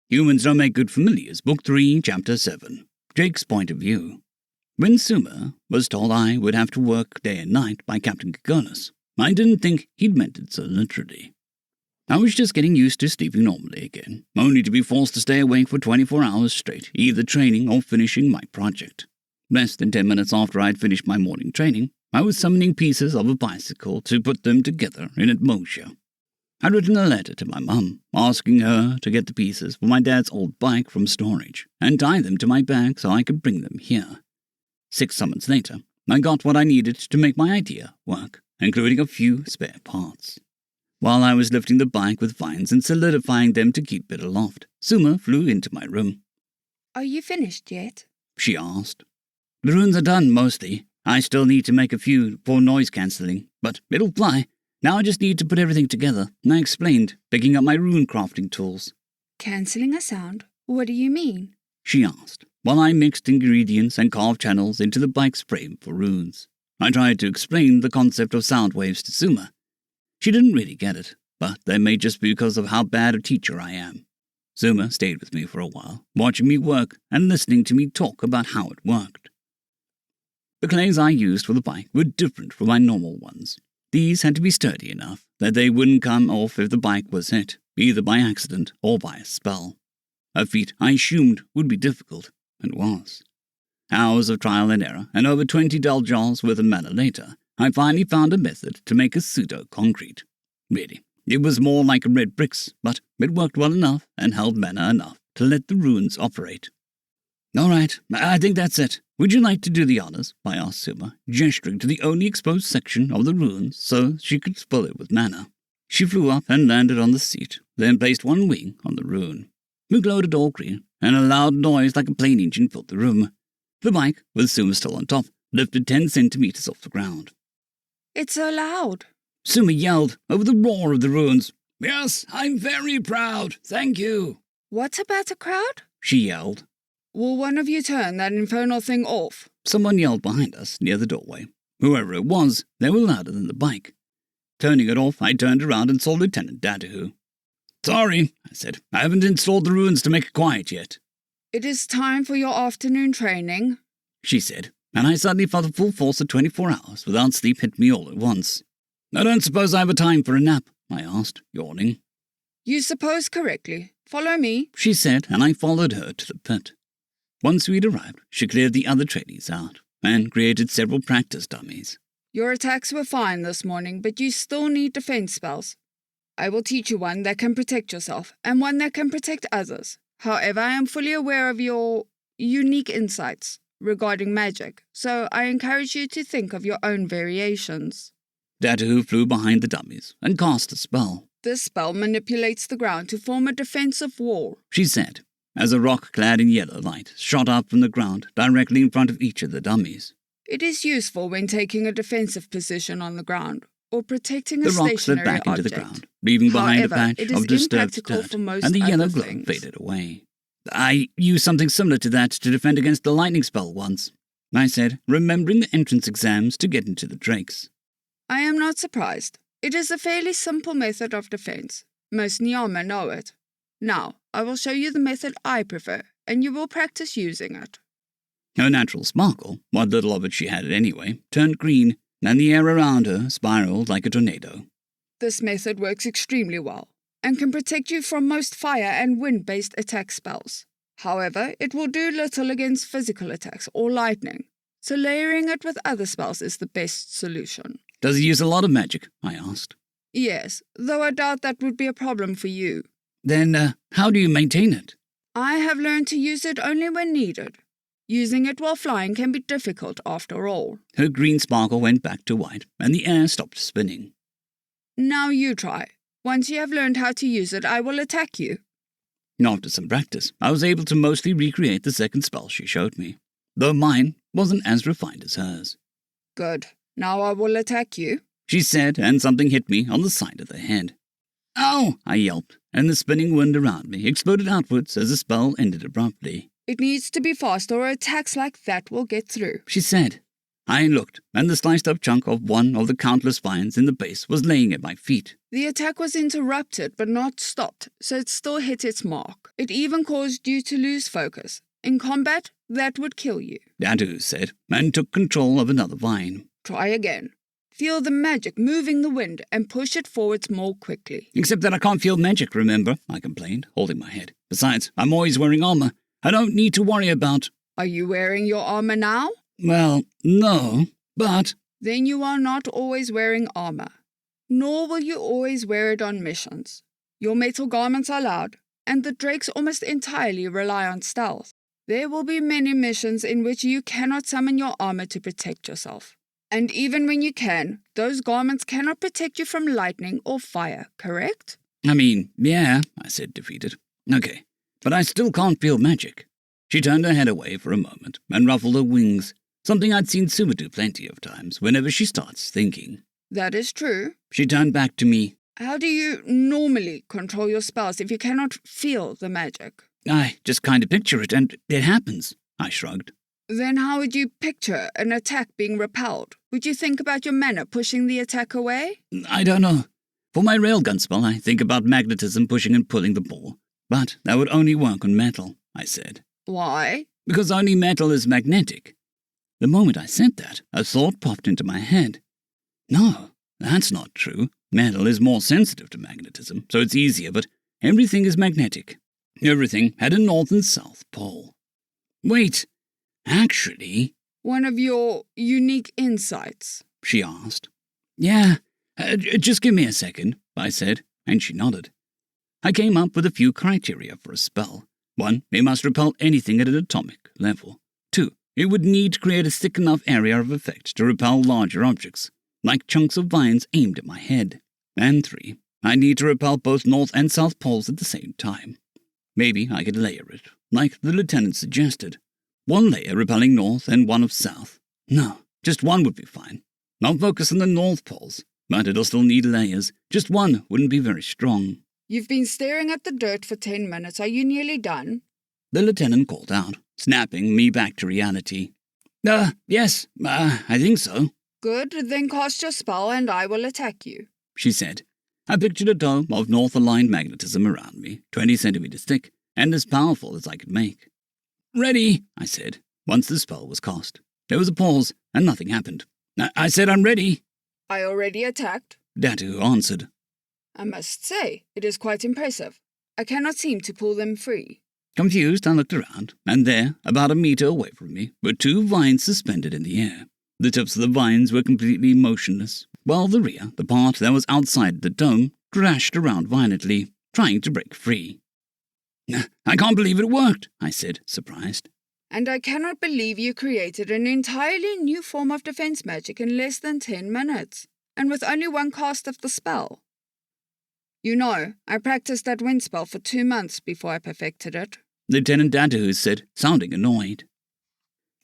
Humans Don't Make Good Familiars, Book 3, Chapter 7. Jake's Point of View. When Suma was told I would have to work day and night by Captain Gigonis, I didn't think he'd meant it so literally. I was just getting used to sleeping normally again, only to be forced to stay awake for 24 hours straight, either training or finishing my project. Less than 10 minutes after I'd finished my morning training, I was summoning pieces of a bicycle to put them together in motion. I'd written a letter to my mum, asking her to get the pieces for my dad's old bike from storage, and tie them to my bag so I could bring them here. 6 summons later, I got what I needed to make my idea work, including a few spare parts. While I was lifting the bike with vines and solidifying them to keep it aloft, Suma flew into my room. "Are you finished yet?" she asked. "The runes are done, mostly. I still need to make a few for noise cancelling, but it'll fly. Now I just need to put everything together," I explained, picking up my rune crafting tools. "Cancelling a sound? What do you mean?" she asked, while I mixed ingredients and carved channels into the bike's frame for runes. I tried to explain the concept of sound waves to Suma. She didn't really get it, but that may just be because of how bad a teacher I am. Suma stayed with me for a while, watching me work and listening to me talk about how it worked. The clays I used for the bike were different from my normal ones. These had to be sturdy enough that they wouldn't come off if the bike was hit, either by accident or by a spell. A feat I assumed would be difficult, and was. Hours of trial and error, and over 20 dull jars worth of mana later, I finally found a method to make a pseudo-concrete. Really, it was more like red bricks, but it worked well enough and held mana enough to let the runes operate. "All right, I think that's it. Would you like to do the honors?" I asked Suma, gesturing to the only exposed section of the runes so she could fill it with mana. She flew up and landed on the seat, then placed one wing on the rune. We glowed all green, and a loud noise like a plane engine filled the room. The bike, with Suma still on top, lifted 10 centimeters off the ground. "It's so loud," Suma yelled over the roar of the runes. "Yes, I'm very proud, thank you." "What about a crowd?" she yelled. "Will one of you turn that infernal thing off?" Someone yelled behind us, near the doorway. Whoever it was, they were louder than the bike. Turning it off, I turned around and saw Lieutenant Datahu. "Sorry," I said. "I haven't installed the runes to make it quiet yet." "It is time for your afternoon training," she said, and I suddenly felt the full force of 24 hours without sleep hit me all at once. "I don't suppose I have a time for a nap?" I asked, yawning. "You suppose correctly. Follow me," she said, and I followed her to the pit. Once we'd arrived, she cleared the other trainees out and created several practice dummies. "Your attacks were fine this morning, but you still need defense spells. I will teach you one that can protect yourself, and one that can protect others. However, I am fully aware of your unique insights regarding magic, so I encourage you to think of your own variations." Datahu flew behind the dummies and cast a spell. "This spell manipulates the ground to form a defensive wall," she said, as a rock clad in yellow light shot up from the ground directly in front of each of the dummies. "It is useful when taking a defensive position on the ground, or protecting a the rock slid stationary back object. into the ground, leaving behind However, a patch it is of disturbed impractical dirt, for most and the yellow other glow things. faded away. "I used something similar to that to defend against the lightning spell once," I said, remembering the entrance exams to get into the Drakes. "I am not surprised. It is a fairly simple method of defense. Most Nyama know it. Now, I will show you the method I prefer, and you will practice using it." Her natural sparkle, what little of it she had anyway, turned green, and the air around her spiraled like a tornado. "This method works extremely well, and can protect you from most fire and wind-based attack spells. However, it will do little against physical attacks or lightning, so layering it with other spells is the best solution." "Does it use a lot of magic?" I asked. "Yes, though I doubt that would be a problem for you." "Then, how do you maintain it?" "I have learned to use it only when needed. Using it while flying can be difficult after all." Her green sparkle went back to white, and the air stopped spinning. "Now you try. Once you have learned how to use it, I will attack you." After some practice, I was able to mostly recreate the second spell she showed me, though mine wasn't as refined as hers. "Good. Now I will attack you," she said, and something hit me on the side of the head. "Ow!" I yelped, and the spinning wind around me exploded outwards as the spell ended abruptly. "It needs to be fast or attacks like that will get through." She said. I looked, and the sliced-up chunk of one of the countless vines in the base was laying at my feet. The attack was interrupted but not stopped, so it still hit its mark. It even caused you to lose focus. In combat, that would kill you. Dadu said, and took control of another vine. Try again. Feel the magic moving the wind and push it forwards more quickly. Except that I can't feel magic, remember? I complained, holding my head. Besides, I'm always wearing armor. I don't need to worry about... Are you wearing your armor now? Well, no, but... Then you are not always wearing armor. Nor will you always wear it on missions. Your metal garments are loud, and the drakes almost entirely rely on stealth. There will be many missions in which you cannot summon your armor to protect yourself. And even when you can, those garments cannot protect you from lightning or fire, correct? I mean, yeah, I said, defeated. Okay, but I still can't feel magic. She turned her head away for a moment and ruffled her wings, something I'd seen Suma do plenty of times whenever she starts thinking. That is true. She turned back to me. How do you normally control your spells if you cannot feel the magic? I just kind of picture it, and it happens, I shrugged. Then how would you picture an attack being repelled? Would you think about your mana pushing the attack away? I don't know. For my railgun spell, I think about magnetism pushing and pulling the ball. But that would only work on metal, I said. Why? Because only metal is magnetic. The moment I said that, a thought popped into my head. No, that's not true. Metal is more sensitive to magnetism, so it's easier, but everything is magnetic. Everything had a north and south pole. Wait, actually... One of your unique insights? She asked. Yeah, just give me a second, I said, and she nodded. I came up with a few criteria for a spell. 1, it must repel anything at an atomic level. 2, it would need to create a thick enough area of effect to repel larger objects, like chunks of vines aimed at my head. And 3, I need to repel both north and south poles at the same time. Maybe I could layer it, like the lieutenant suggested. 1 layer repelling north and 1 of south. No, just 1 would be fine. I'll focus on the north poles, but it'll still need layers. Just 1 wouldn't be very strong. You've been staring at the dirt for 10 minutes. Are you nearly done? The lieutenant called out, snapping me back to reality. Yes, I think so. Good, then cast your spell and I will attack you, she said. I pictured a dome of north-aligned magnetism around me, 20 centimeters thick, and as powerful as I could make. Ready, I said, once the spell was cast. There was a pause, and nothing happened. I said I'm ready. I already attacked, Datu answered. I must say, it is quite impressive. I cannot seem to pull them free. Confused, I looked around, and there, about a meter away from me, were 2 vines suspended in the air. The tips of the vines were completely motionless, while the rear, the part that was outside the dome, crashed around violently, trying to break free. I can't believe it worked, I said, surprised. And I cannot believe you created an entirely new form of defense magic in less than 10 minutes, and with only 1 cast of the spell. You know, I practiced that wind spell for 2 months before I perfected it, Lieutenant Datu said, sounding annoyed.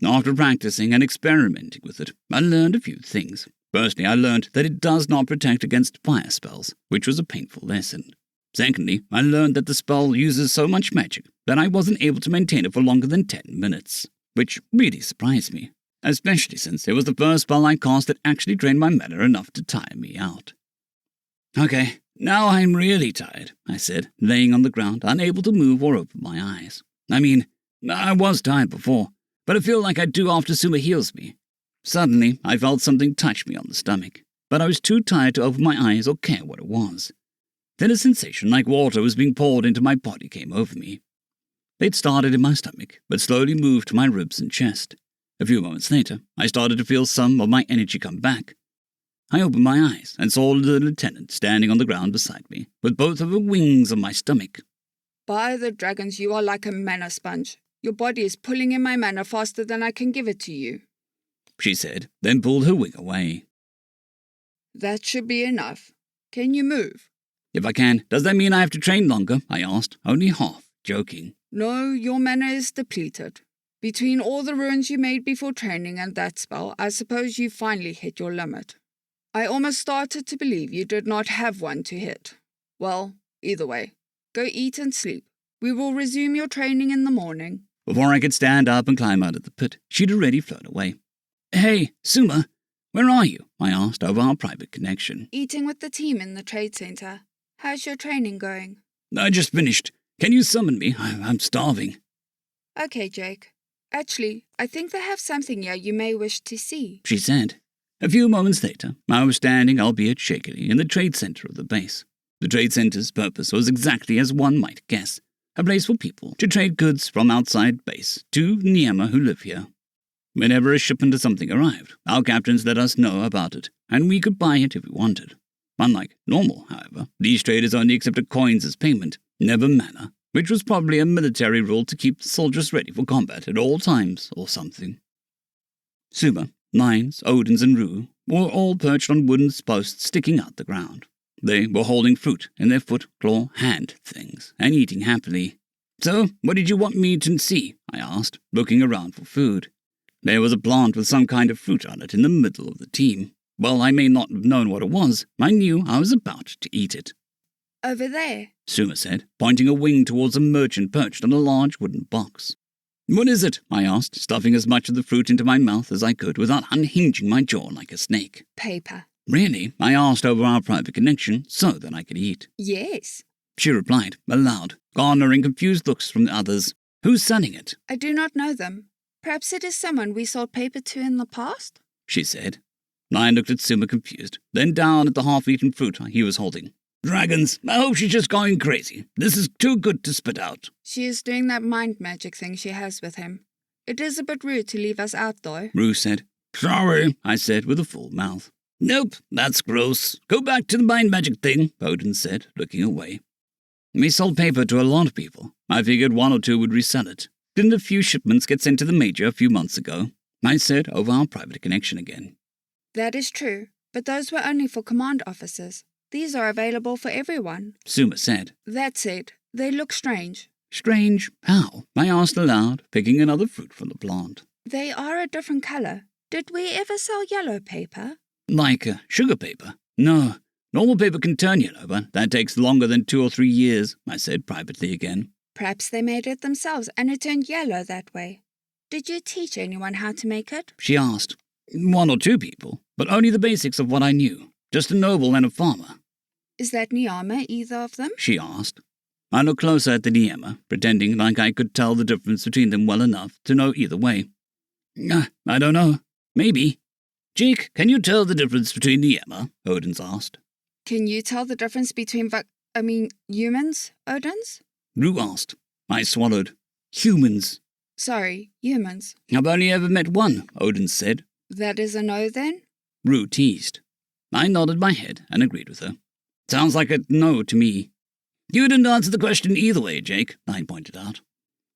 After practicing and experimenting with it, I learned a few things. Firstly, I learned that it does not protect against fire spells, which was a painful lesson. Secondly, I learned that the spell uses so much magic that I wasn't able to maintain it for longer than 10 minutes, which really surprised me, especially since it was the first spell I cast that actually drained my mana enough to tire me out. Okay, now I'm really tired, I said, laying on the ground, unable to move or open my eyes. I mean, I was tired before, but I feel like I do after Suma heals me. Suddenly, I felt something touch me on the stomach, but I was too tired to open my eyes or care what it was. Then a sensation like water was being poured into my body came over me. It started in my stomach, but slowly moved to my ribs and chest. A few moments later, I started to feel some of my energy come back. I opened my eyes and saw the lieutenant standing on the ground beside me, with both of her wings on my stomach. By the dragons, you are like a mana sponge. Your body is pulling in my mana faster than I can give it to you, she said, then pulled her wing away. That should be enough. Can you move? If I can, does that mean I have to train longer? I asked, only half joking. No, your mana is depleted. Between all the ruins you made before training and that spell, I suppose you finally hit your limit. I almost started to believe you did not have one to hit. Well, either way, go eat and sleep. We will resume your training in the morning. Before I could stand up and climb out of the pit, she'd already flown away. Hey, Suma, where are you? I asked over our private connection. Eating with the team in the trade center. How's your training going? I just finished. Can you summon me? I'm starving. Okay, Jake. Actually, I think they have something here you may wish to see, she said. A few moments later, I was standing, albeit shakily, in the trade center of the base. The trade center's purpose was exactly as one might guess, a place for people to trade goods from outside base to Niema who live here. Whenever a shipment of something arrived, our captains let us know about it, and we could buy it if we wanted. Unlike normal, however, these traders only accepted coins as payment, never mana, which was probably a military rule to keep the soldiers ready for combat at all times or something. Suma, Nines, Odins, and Rue were all perched on wooden posts sticking out the ground. They were holding fruit in their foot, claw, hand things, and eating happily. So, what did you want me to see? I asked, looking around for food. There was a plant with some kind of fruit on it in the middle of the team. While I may not have known what it was, I knew I was about to eat it. Over there, Suma said, pointing a wing towards a merchant perched on a large wooden box. What is it? I asked, stuffing as much of the fruit into my mouth as I could without unhinging my jaw like a snake. Paper. Really? I asked over our private connection so that I could eat. Yes. She replied, aloud, garnering confused looks from the others. Who's selling it? I do not know them. Perhaps it is someone we sold paper to in the past? She said. I looked at Suma confused, then down at the half-eaten fruit he was holding. Dragons, I hope she's just going crazy. This is too good to spit out. She is doing that mind magic thing she has with him. It is a bit rude to leave us out, though. Rue said. Sorry, I said with a full mouth. Nope, that's gross. Go back to the mind magic thing, Odin said, looking away. We sold paper to a lot of people. I figured one or two would resell it. Didn't a few shipments get sent to the Major a few months ago? I said over our private connection again. That is true, but those were only for command officers. These are available for everyone, Suma said. That said, they look strange. Strange? How? I asked aloud, picking another fruit from the plant. They are a different colour. Did we ever sell yellow paper? Like sugar paper? No. Normal paper can turn yellow, but that takes longer than 2 or 3 years, I said privately again. Perhaps they made it themselves and it turned yellow that way. Did you teach anyone how to make it? She asked. 1 or 2 people, but only the basics of what I knew. Just a noble and a farmer. Is that Niema either of them? She asked. I looked closer at the Niema, pretending like I could tell the difference between them well enough to know either way. I don't know. Maybe. Jake, can you tell the difference between Niema? Odins asked. Can you tell the difference between humans, Odins? Rue asked. I swallowed. Humans. Sorry, humans. I've only ever met one, Odins said. That is a no, then? Rue teased. I nodded my head and agreed with her. Sounds like a no to me. You didn't answer the question either way, Jake, I pointed out.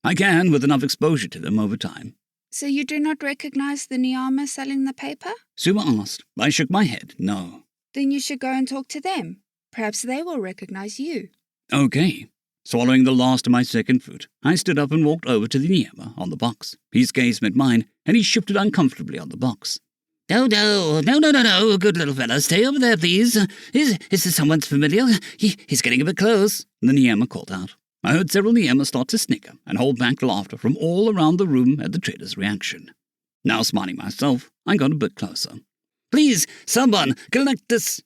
I can, with enough exposure to them over time. So you do not recognize the Niema selling the paper? Suma asked. I shook my head, no. Then you should go and talk to them. Perhaps they will recognize you. Okay. Swallowing the last of my second fruit, I stood up and walked over to the Niema on the box. His gaze met mine, and he shifted uncomfortably on the box. No, good little fella, stay over there, please. Is this someone familiar? He's getting a bit close, the Niema called out. I heard several Niema start to snicker and hold back laughter from all around the room at the trader's reaction. Now smiling myself, I got a bit closer. Please, someone, collect this.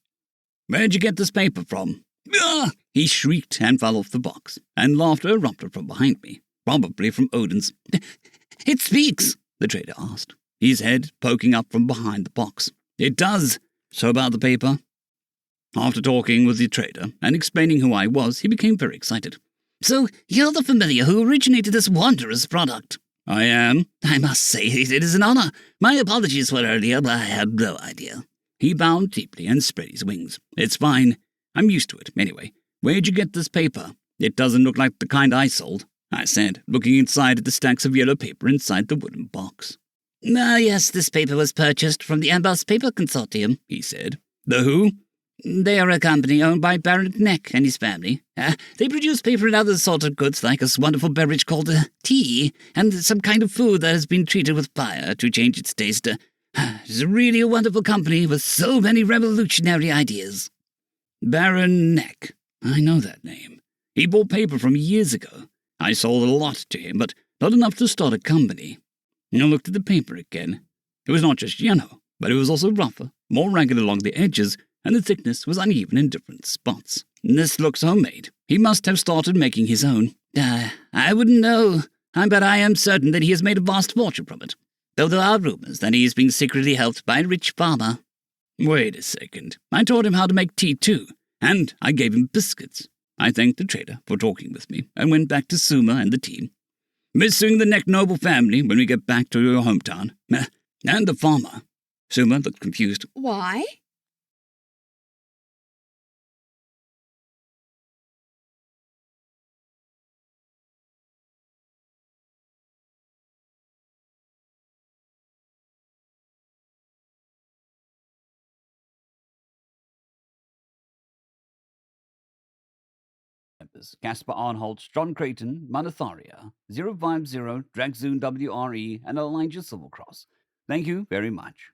Where'd you get this paper from? Ah! He shrieked and fell off the box, and laughter erupted from behind me, probably from Odin's. It speaks, the trader asked, his head poking up from behind the box. It does. So about the paper? After talking with the trader and explaining who I was, he became very excited. So you're the familiar who originated this wondrous product? I am. I must say it is an honor. My apologies for earlier, but I had no idea. He bowed deeply and spread his wings. It's fine. I'm used to it, anyway. Where'd you get this paper? It doesn't look like the kind I sold, I said, looking inside at the stacks of yellow paper inside the wooden box. Yes, this paper was purchased from the Emboss Paper Consortium, he said. The who? They are a company owned by Baron Neck and his family. They produce paper and other sorted goods like this wonderful beverage called tea, and some kind of food that has been treated with fire to change its taste. It's really a wonderful company with so many revolutionary ideas. Baron Neck. I know that name. He bought paper from years ago. I sold a lot to him, but not enough to start a company. I looked at the paper again. It was not just yellow, but it was also rougher, more ragged along the edges, and the thickness was uneven in different spots. This looks homemade. He must have started making his own. I wouldn't know, but I am certain that he has made a vast fortune from it, though there are rumors that he is being secretly helped by a rich farmer. Wait a second. I taught him how to make tea too, and I gave him biscuits. I thanked the trader for talking with me and went back to Suma and the team. Missing the Neck Noble family when we get back to your hometown. And the farmer. Suma looked confused. Why? Casper Arnholtz, John Creighton, Manatharia, 050, Dragzoon W.R.E, and Elijah Silvercross. Thank you very much.